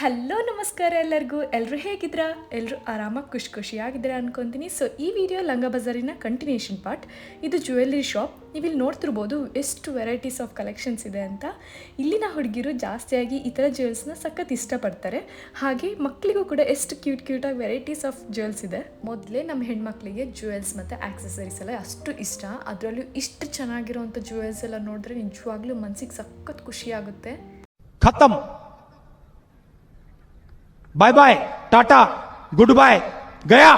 Hello ನಮಸ್ಕಾರ ಎಲ್ಲರೂ ಹೇಗಿದ್ದೀರಾ? ಎಲ್ಲರೂ ಆರಾಮಾಗಿ ಖುಷಿಯಾಗಿದ್ದೀರಾ ಅನ್ಕೊತೀನಿ. ಸೊ ಈ ವಿಡಿಯೋ ಲಂಗ ಬಜಾರಿನ ಕಂಟಿನ್ಯೂಷನ್ ಪಾರ್ಟ್. ಇದು ಜ್ಯುವೆಲ್ಲರಿ ಶಾಪ್. ನೀವು ಇಲ್ಲಿ ನೋಡ್ತಿರ್ಬೋದು ಎಷ್ಟು ವೆರೈಟೀಸ್ ಆಫ್ ಕಲೆಕ್ಷನ್ಸ್ ಇದೆ ಅಂತ. ಇಲ್ಲಿನ ಹುಡುಗಿರು ಜಾಸ್ತಿಯಾಗಿ ಈ ಥರ ಜ್ಯುವೆಲ್ಸ್ನ ಸಖತ್ ಇಷ್ಟಪಡ್ತಾರೆ. ಹಾಗೆ ಮಕ್ಕಳಿಗೂ ಕೂಡ ಎಷ್ಟು ಕ್ಯೂಟಾಗಿ ವೆರೈಟೀಸ್ ಆಫ್ ಜ್ಯುವೆಲ್ಸ್ ಇದೆ. ಮೊದಲೇ ನಮ್ಮ ಹೆಣ್ಮಕ್ಳಿಗೆ ಜ್ಯುವೆಲ್ಸ್ ಮತ್ತು ಆಕ್ಸೆಸರೀಸ್ ಎಲ್ಲ ಅಷ್ಟು ಇಷ್ಟ. ಅದರಲ್ಲೂ ಇಷ್ಟು ಚೆನ್ನಾಗಿರೋವಂಥ ಜ್ಯುವೆಲ್ಸ್ ಎಲ್ಲ ನೋಡಿದ್ರೆ ನಿಜವಾಗ್ಲೂ ಮನಸ್ಸಿಗೆ ಸಖತ್ ಖುಷಿಯಾಗುತ್ತೆ. खत्म, bye bye, tata, goodbye, गया।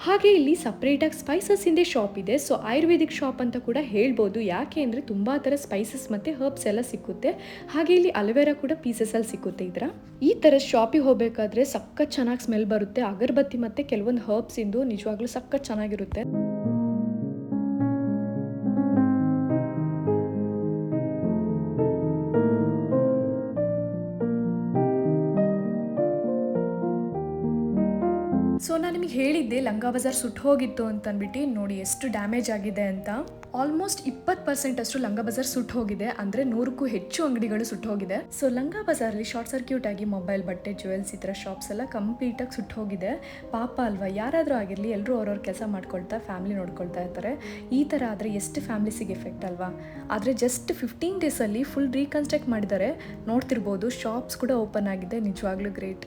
ಹಾಗೆ ಇಲ್ಲಿ ಸಪ್ರೇಟಾಗಿ ಸ್ಪೈಸಸ್ ಇಂದೇ ಶಾಪ್ ಇದೆ. ಸೊ ಆಯುರ್ವೇದಿಕ್ ಶಾಪ್ ಅಂತ ಕೂಡ ಹೇಳ್ಬೋದು. ಯಾಕೆ ಅಂದರೆ ತುಂಬ ಥರ ಸ್ಪೈಸಸ್ ಮತ್ತು ಹರ್ಬ್ಸ್ ಎಲ್ಲ ಸಿಕ್ಕುತ್ತೆ. ಹಾಗೆ ಇಲ್ಲಿ ಅಲೋವೆರಾ ಕೂಡ ಪೀಸಸಲ್ಲಿ ಸಿಕ್ಕುತ್ತೆ. ಈ ಥರ ಶಾಪಿಗೆ ಹೋಗಬೇಕಾದ್ರೆ ಸಖತ್ ಚೆನ್ನಾಗಿ ಸ್ಮೆಲ್ ಬರುತ್ತೆ. ಅಗರಬತ್ತಿ ಮತ್ತು ಕೆಲವೊಂದು ಹರ್ಬ್ಸ್ ಇಂದು ನಿಜವಾಗ್ಲೂ ಸಖತ್ ಚೆನ್ನಾಗಿರುತ್ತೆ. ಸೊ ನಾನು ನಿಮಗೆ ಹೇಳಿದ್ದೆ ಲಂಗ ಬಜಾರ್ ಸುಟ್ಟು ಹೋಗಿತ್ತು ಅಂತ ಅಂದ್ಬಿಟ್ಟು. ನೋಡಿ ಎಷ್ಟು ಡ್ಯಾಮೇಜ್ ಆಗಿದೆ ಅಂತ. ಆಲ್ಮೋಸ್ಟ್ 20% ಅಷ್ಟು ಲಂಗ ಬಜಾರ್ ಸುಟ್ಟು ಹೋಗಿದೆ. ಅಂದರೆ 100ಕ್ಕೂ ಹೆಚ್ಚು ಅಂಗಡಿಗಳು ಸುಟ್ಟು ಹೋಗಿದೆ. ಸೊ ಲಂಗ ಬಜಾರಲ್ಲಿ ಶಾರ್ಟ್ ಸರ್ಕ್ಯೂಟ್ ಆಗಿ ಮೊಬೈಲ್, ಬಟ್ಟೆ, ಜ್ಯುವೆಲ್ಸ್ ಈ ಥರ ಶಾಪ್ಸ್ ಎಲ್ಲ ಕಂಪ್ಲೀಟಾಗಿ ಸುಟ್ಟು ಹೋಗಿದೆ. ಪಾಪ ಅಲ್ವಾ, ಯಾರಾದರೂ ಆಗಿರಲಿ ಎಲ್ಲರೂ ಅವ್ರವ್ರ ಕೆಲಸ ಮಾಡ್ಕೊಳ್ತಾ ಫ್ಯಾಮಿಲಿ ನೋಡ್ಕೊಳ್ತಾ ಇರ್ತಾರೆ. ಈ ಥರ ಆದರೆ ಎಷ್ಟು ಫ್ಯಾಮಿಲೀಸಿಗೆ ಎಫೆಕ್ಟ್ ಅಲ್ವಾ. ಆದರೆ ಜಸ್ಟ್ 15 ಡೇಸಲ್ಲಿ ಫುಲ್ ರೀಕನ್ಸ್ಟ್ರಕ್ಟ್ ಮಾಡಿದ್ದಾರೆ. ನೋಡ್ತಿರ್ಬೋದು, ಶಾಪ್ಸ್ ಕೂಡ ಓಪನ್ ಆಗಿದೆ. ನಿಜವಾಗ್ಲೂ ಗ್ರೇಟ್.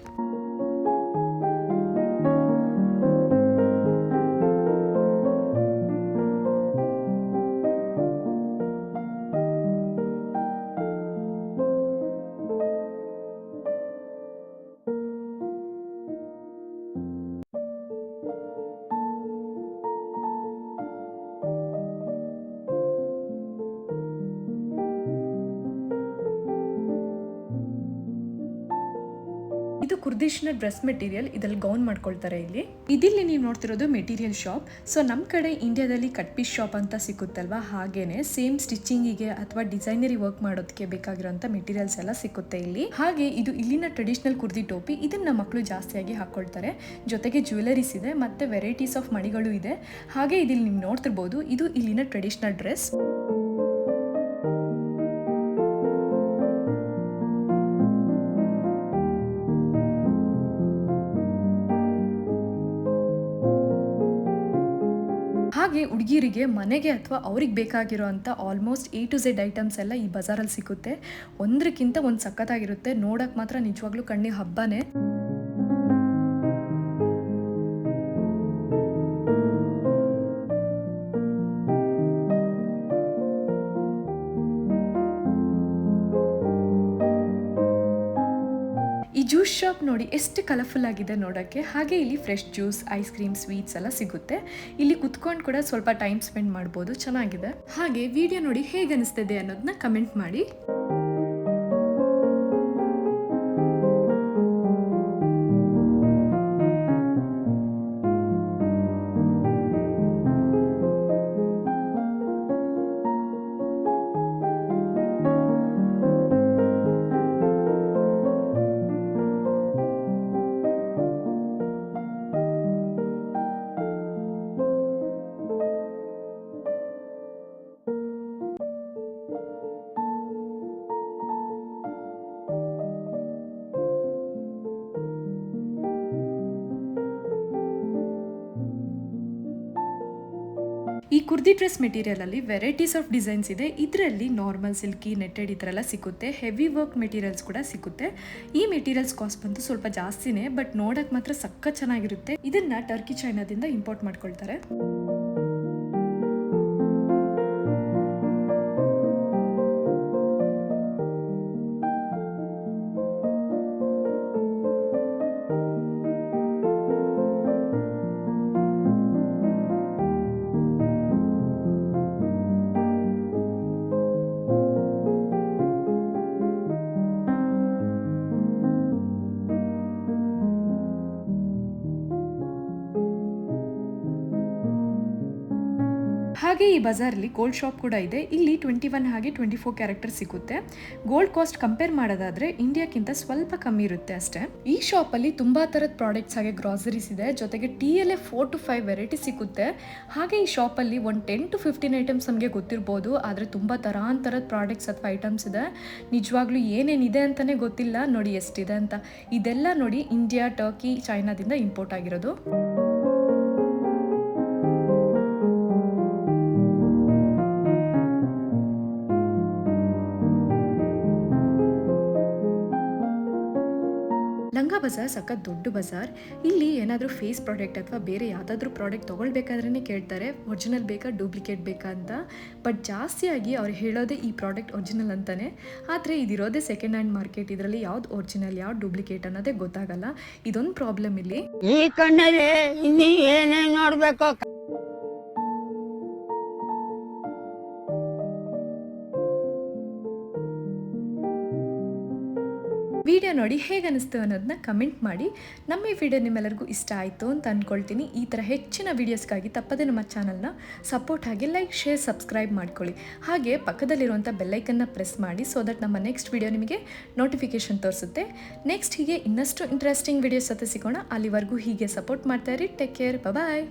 ಇದು ಕುರ್ದಿಶ್ನ ಡ್ರೆಸ್ ಮೆಟೀರಿಯಲ್. ಇದರಲ್ಲಿ ಗೌನ್ ಮಾಡ್ಕೊಳ್ತಾರೆ. ಇಲ್ಲಿ ನೀವು ನೋಡ್ತಿರೋದು ಮೆಟೀರಿಯಲ್ ಶಾಪ್. ಸೊ ನಮ್ಮ ಕಡೆ ಇಂಡಿಯಾದಲ್ಲಿ ಕಟ್ ಪೀಸ್ ಶಾಪ್ ಅಂತ ಸಿಕ್ಕುತ್ತಲ್ವಾ, ಹಾಗೇನೆ ಸೇಮ್ ಸ್ಟಿಚಿಂಗಿಗೆ ಅಥವಾ ಡಿಸೈನರಿ ವರ್ಕ್ ಮಾಡೋದಕ್ಕೆ ಬೇಕಾಗಿರೋಂಥ ಮೆಟೀರಿಯಲ್ಸ್ ಎಲ್ಲ ಸಿಕ್ಕುತ್ತೆ ಇಲ್ಲಿ. ಹಾಗೆ ಇದು ಇಲ್ಲಿನ ಟ್ರೆಡಿಷನಲ್ ಕುರ್ದಿ ಟೋಪಿ. ಇದನ್ನ ಮಕ್ಕಳು ಜಾಸ್ತಿಯಾಗಿ ಹಾಕೊಳ್ತಾರೆ. ಜೊತೆಗೆ ಜ್ಯುವೆಲರೀಸ್ ಇದೆ ಮತ್ತೆ ವೆರೈಟೀಸ್ ಆಫ್ ಮಣಿಗಳು ಇದೆ. ಹಾಗೆ ಇದಿಲ್ಲಿ ನೀವು ನೋಡ್ತಿರ್ಬೋದು, ಇದು ಇಲ್ಲಿನ ಟ್ರೆಡಿಷನಲ್ ಡ್ರೆಸ್. ಹಾಗೆ ಹುಡುಗಿರಿಗೆ ಮನೆಗೆ ಅಥವಾ ಅವ್ರಿಗೆ ಬೇಕಾಗಿರೋ ಅಂಥ almost A to Z items ಎಲ್ಲ ಈ ಬಜಾರಲ್ಲಿ ಸಿಗುತ್ತೆ. ಒಂದಕ್ಕಿಂತ ಒಂದು ಸಖತ್ತಾಗಿರುತ್ತೆ. ನೋಡೋಕೆ ಮಾತ್ರ ನಿಜವಾಗ್ಲೂ ಕಣ್ಣಿಗೆ ಹಬ್ಬನೇ. ಈ ಜ್ಯೂಸ್ ಶಾಪ್ ನೋಡಿ ಎಷ್ಟು ಕಲರ್ಫುಲ್ ಆಗಿದೆ ನೋಡೋಕ್ಕೆ. ಹಾಗೆ ಇಲ್ಲಿ fresh juice, ice cream, sweets ಎಲ್ಲ ಸಿಗುತ್ತೆ. ಇಲ್ಲಿ ಕುತ್ಕೊಂಡು ಕೂಡ ಸ್ವಲ್ಪ ಟೈಮ್ ಸ್ಪೆಂಡ್ ಮಾಡ್ಬೋದು. ಚೆನ್ನಾಗಿದೆ. ಹಾಗೆ ವಿಡಿಯೋ ನೋಡಿ ಹೇಗೆ ಅನಿಸ್ತಿದೆ ಅನ್ನೋದನ್ನ ಕಮೆಂಟ್ ಮಾಡಿ. ಈ ಕುರ್ದಿ ಡ್ರೆಸ್ ಮೆಟೀರಿಯಲ್ ಅಲ್ಲಿ ವೆರೈಟೀಸ್ ಆಫ್ ಡಿಸೈನ್ಸ್ ಇದೆ. ಇದರಲ್ಲಿ ನಾರ್ಮಲ್, ಸಿಲ್ಕಿ, ನೆಟ್ಟೆಡ್ ಈ ಥರ ಎಲ್ಲ ಸಿಗುತ್ತೆ. ಹೆವಿ ವರ್ಕ್ ಮೆಟೀರಿಯಲ್ಸ್ ಕೂಡ ಸಿಗುತ್ತೆ. ಈ ಮೆಟೀರಿಯಲ್ಸ್ ಕಾಸ್ಟ್ ಬಂದು ಸ್ವಲ್ಪ ಜಾಸ್ತಿನೇ, ಬಟ್ ನೋಡಕ್ ಮಾತ್ರ ಸಖತ್ ಚೆನ್ನಾಗಿರುತ್ತೆ. ಇದನ್ನ ಟರ್ಕಿ, ಚೈನಾದಿಂದ ಇಂಪೋರ್ಟ್ ಮಾಡ್ಕೊಳ್ತಾರೆ. ಹಾಗೆ ಈ ಬಜಾರಲ್ಲಿ ಗೋಲ್ಡ್ ಶಾಪ್ ಕೂಡ ಇದೆ. ಇಲ್ಲಿ 21 ಹಾಗೆ 24 ಕ್ಯಾರೆಕ್ಟರ್ ಸಿಗುತ್ತೆ. ಗೋಲ್ಡ್ ಕಾಸ್ಟ್ ಕಂಪೇರ್ ಮಾಡೋದಾದ್ರೆ ಇಂಡಿಯಾಕ್ಕಿಂತ ಸ್ವಲ್ಪ ಕಮ್ಮಿ ಇರುತ್ತೆ ಅಷ್ಟೇ. ಈ ಶಾಪಲ್ಲಿ ತುಂಬಾ ತರದ ಪ್ರಾಡಕ್ಟ್ಸ್ ಹಾಗೆ ಗ್ರಾಸರೀಸ್ ಇದೆ. ಜೊತೆಗೆ ಟೀಯಲ್ಲೇ 4 to 5 ವೆರೈಟಿ ಸಿಗುತ್ತೆ. ಹಾಗೆ ಈ ಶಾಪಲ್ಲಿ ಒಂದು 10 to 15 ಐಟಮ್ಸ್ ನಮಗೆ ಗೊತ್ತಿರ್ಬೋದು, ಆದರೆ ತುಂಬಾ ತರಾಂತರದ ಪ್ರಾಡಕ್ಟ್ಸ್ ಅಥವಾ ಐಟಮ್ಸ್ ಇದೆ. ನಿಜವಾಗ್ಲೂ ಏನೇನಿದೆ ಅಂತಾನೆ ಗೊತ್ತಿಲ್ಲ. ನೋಡಿ ಎಷ್ಟಿದೆ ಅಂತ. ಇದೆಲ್ಲ ನೋಡಿ ಇಂಡಿಯಾ, ಟರ್ಕಿ, ಚೈನಾದಿಂದ ಇಂಪೋರ್ಟ್ ಆಗಿರೋದು. ಲಂಗಾ ಬಜಾರ್ ಸಖತ್ ದೊಡ್ಡ ಬಜಾರ್. ಇಲ್ಲಿ ಏನಾದರೂ ಫೇಸ್ ಪ್ರಾಡಕ್ಟ್ ಅಥವಾ ಬೇರೆ ಯಾವುದಾದ್ರೂ ಪ್ರಾಡಕ್ಟ್ ತೊಗೊಳ್ಬೇಕಾದ್ರೇ ಕೇಳ್ತಾರೆ ಒರಿಜಿನಲ್ ಬೇಕಾ ಡೂಪ್ಲಿಕೇಟ್ ಬೇಕಾ ಅಂತ. ಬಟ್ ಜಾಸ್ತಿಯಾಗಿ ಅವ್ರು ಹೇಳೋದೇ ಈ ಪ್ರಾಡಕ್ಟ್ ಒರಿಜಿನಲ್ ಅಂತಾನೆ. ಆದರೆ ಇದಿರೋದೇ ಸೆಕೆಂಡ್ ಹ್ಯಾಂಡ್ ಮಾರ್ಕೆಟ್. ಇದರಲ್ಲಿ ಯಾವ್ದು ಒರಿಜಿನಲ್ ಯಾವ್ದು ಡೂಪ್ಲಿಕೇಟ್ ಅನ್ನೋದೇ ಗೊತ್ತಾಗಲ್ಲ. ಇದೊಂದು ಪ್ರಾಬ್ಲಮ್ ಇಲ್ಲಿ. ಈ ಕಣ್ಣಲ್ಲಿ ಇನ್ನೂ ಏನೇನು ನೋಡ್ಬೇಕು. ವಿಡಿಯೋ ನೋಡಿ ಹೇಗೆ ಅನಿಸ್ತು ಅನ್ನೋದನ್ನ ಕಮೆಂಟ್ ಮಾಡಿ. ನಮ್ಮ ಈ ವಿಡಿಯೋ ನಿಮ್ಮೆಲ್ಲರಿಗೂ ಇಷ್ಟ ಆಯಿತು ಅಂತ ಅಂದ್ಕೊಳ್ತೀನಿ. ಈ ಥರ ಹೆಚ್ಚಿನ ವೀಡಿಯೋಸ್ಗಾಗಿ ತಪ್ಪದೆ ನಮ್ಮ ಚಾನಲ್ನ ಸಪೋರ್ಟ್ ಆಗಿ ಲೈಕ್, ಶೇರ್, ಸಬ್ಸ್ಕ್ರೈಬ್ ಮಾಡ್ಕೊಳ್ಳಿ. ಹಾಗೆ ಪಕ್ಕದಲ್ಲಿರುವಂಥ ಬೆಲ್ಲೈಕನ್ನ ಪ್ರೆಸ್ ಮಾಡಿ ಸೊ ದಟ್ ನಮ್ಮ ನೆಕ್ಸ್ಟ್ ವಿಡಿಯೋ ನಿಮಗೆ ನೋಟಿಫಿಕೇಶನ್ ತೋರಿಸುತ್ತೆ. ನೆಕ್ಸ್ಟ್ ಹೀಗೆ ಇನ್ನಷ್ಟು ಇಂಟ್ರೆಸ್ಟಿಂಗ್ ವಿಡಿಯೋಸ್ ಜೊತೆ ಸಿಗೋಣ. ಅಲ್ಲಿವರೆಗೂ ಹೀಗೆ ಸಪೋರ್ಟ್ ಮಾಡ್ತಾ ಇರಿ. ಟೇಕ್ ಕೇರ್, ಬಾಯ್.